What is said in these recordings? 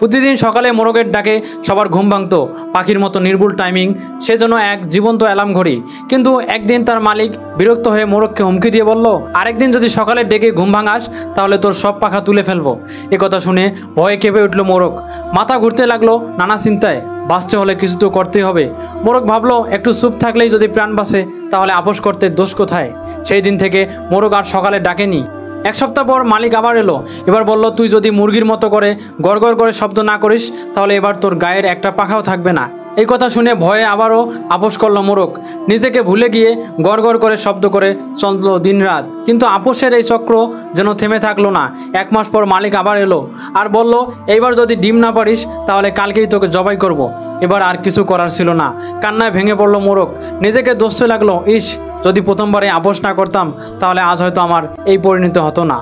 প্রতিদিন সকালে মোরগের ডাকে সবার ঘুম ভাঙতো পাখির মতো নির্ভুল টাইমিং, সেজন্য এক জীবন্ত অ্যালার্ম ঘড়ি। কিন্তু একদিন তার মালিক বিরক্ত হয়ে মোরগকে হুমকি দিয়ে বলল, আরেকদিন যদি সকালে ডেকে ঘুম ভাঙাস তাহলে তোর সব পাখা তুলে ফেলবো। এ কথা শুনে ভয়ে কেঁপে উঠল মোরগ। মাথা ঘুরতে লাগলো নানা চিন্তায়। বাঁচতে হলে কিছু তো করতেই হবে। মোরগ ভাবলো, একটু চুপ থাকলেই যদি প্রাণ বাঁচে তাহলে আপোষ করতে দোষ কোথায়। সেই দিন থেকে মোরগ আর সকালে ডাকেনি। এক সপ্তাহ পর মালিক আবার এলো। এবার বলল, তুই যদি মুরগির মতো করে গড়গড় করে শব্দ না করিস তাহলে এবার তোর গায়ের একটা পাখাও থাকবে না। এই কথা শুনে ভয়ে আবারও আপোষ করলো মোরগ। নিজেকে ভুলে গিয়ে গড়গড় করে শব্দ করে চলল দিনরাত। কিন্তু আপোষের এই চক্র যেন থেমে থাকলো না। 1 মাস পর মালিক আবার এলো আর বলল, এইবার যদি ডিম না পারিস তাহলে কালকেই তোকে জবাই করব। এবার আর কিছু করার ছিল না। কান্নায় ভেঙে পড়লো মোরগ। নিজেকে দোষতে লাগলো, ইস, যদি প্রথমবারে আপোষ না করতাম তাহলে আজ হয়তো আমার এই পরিণতি হতো না।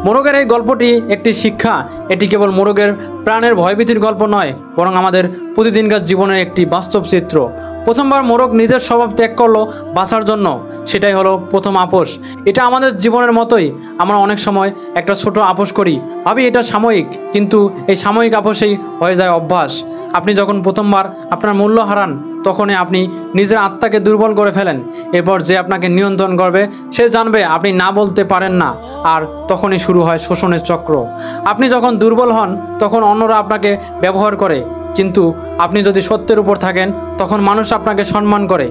মোরগের এই গল্পটি একটি শিক্ষা। এটি কেবল মোরগের প্রাণের ভয়ভীতির গল্প নয়, বরং আমাদের প্রতিদিনকার জীবনের একটি বাস্তব চিত্র। প্রথমবার মোরগ নিজের স্বভাব ত্যাগ করলো বাঁচার জন্য, সেটাই হলো প্রথম আপোষ। এটা আমাদের জীবনের মতোই। আমরা অনেক সময় একটা ছোট আপোষ করি, ভাবি এটা সাময়িক, কিন্তু এই সাময়িক আপোষেই হয়ে যায় অভ্যাস। আপনি যখন প্রথমবার আপনার মূল্য হারান তখনই আপনি নিজের আত্মাকে দুর্বল করে ফেলেন। এরপর যে আপনাকে নিয়ন্ত্রণ করবে সে জানবে আপনি না বলতে পারেন না, আর তখনই শুরু হয় শোষণের চক্র। আপনি যখন দুর্বল হন তখন অন্যরা আপনাকে ব্যবহার করে, কিন্তু আপনি যদি সত্যের উপর থাকেন তখন মানুষ আপনাকে সম্মান করে।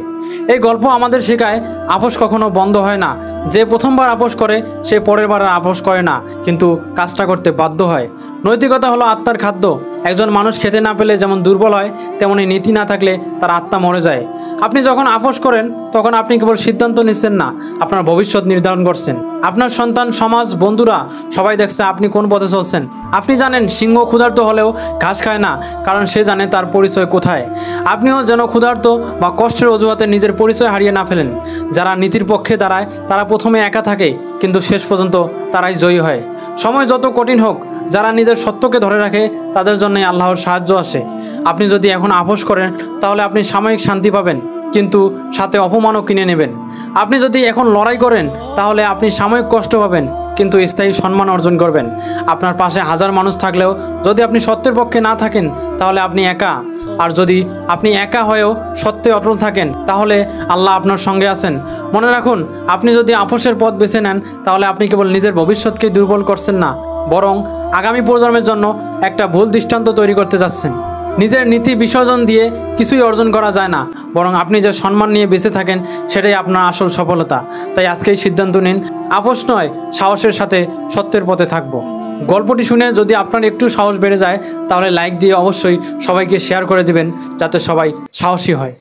এই গল্প আমাদের শেখায় আপোষ কখনো বন্ধ হয় না। যে প্রথমবার আপোষ করে সে পরের বার আর আপোষ করে না, কিন্তু কাজটা করতে বাধ্য হয়। নৈতিকতা হলো আত্মার খাদ্য। একজন মানুষ খেতে না পেলে যেমন দুর্বল হয়, তেমনি নীতি না থাকলে তার আত্মা মরে যায়। আপনি যখন আপোষ করেন তখন আপনি কেবল সিদ্ধান্ত নিচ্ছেন না, আপনার ভবিষ্যৎ নির্ধারণ করছেন। আপনার সন্তান, সমাজ, বন্ধুরা সবাই দেখছে আপনি কোন পথে চলছেন। আপনি জানেন সিংহ ক্ষুধার্ত হলেও ঘাস খায় না, কারণ সে জানে তার পরিচয় কোথায়। আপনিও যেন ক্ষুধার্ত বা কষ্টের অজুহাতে নিজের পরিচয় হারিয়ে না ফেলেন। যারা নীতির পক্ষে দাঁড়ায় তারা প্রথমে একা থাকে, কিন্তু শেষ পর্যন্ত তারাই জয়ী হয়। সময় যত কঠিন হোক, যারা নিজের সত্যকে ধরে রাখে তাদের জন্যই আল্লাহর সাহায্য আসে। আপনি যদি এখন আপোষ করেন তাহলে আপনি সাময়িক শান্তি পাবেন, কিন্তু সাথে অপমানও কিনে নেবেন। আপনি যদি এখন লড়াই করেন তাহলে আপনি সাময়িক কষ্ট পাবেন, কিন্তু স্থায়ী সম্মান অর্জন করবেন। আপনার পাশে হাজার মানুষ থাকলেও যদি আপনি সত্যের পক্ষে না থাকেন তাহলে আপনি একা। আর যদি আপনি একা হয়েও সত্যে অটল থাকেন তাহলে আল্লাহ আপনার সঙ্গে আছেন। মনে রাখুন, আপনি যদি আপোষের পথ বেছে নেন তাহলে আপনি কেবল নিজের ভবিষ্যৎকে দুর্বল করছেন না, বরং আগামী প্রজন্মের জন্য একটা ভুল দৃষ্টান্ত তৈরি করতে যাচ্ছেন। নিজের নীতি বিসর্জন দিয়ে কিছুই অর্জন করা যায় না, বরং আপনি যে সম্মান নিয়ে বেঁচে থাকেন সেটাই আপনার আসল সফলতা। তাই আজকেই সিদ্ধান্ত নিন, আপোষ নয়, সাহসের সাথে সত্যের পথে থাকব। গল্পটি শুনে যদি আপনার একটু সাহস বেড়ে যায় তাহলে লাইক দিয়ে অবশ্যই সবাইকে শেয়ার করে দিবেন, যাতে সবাই সাহসী হয়।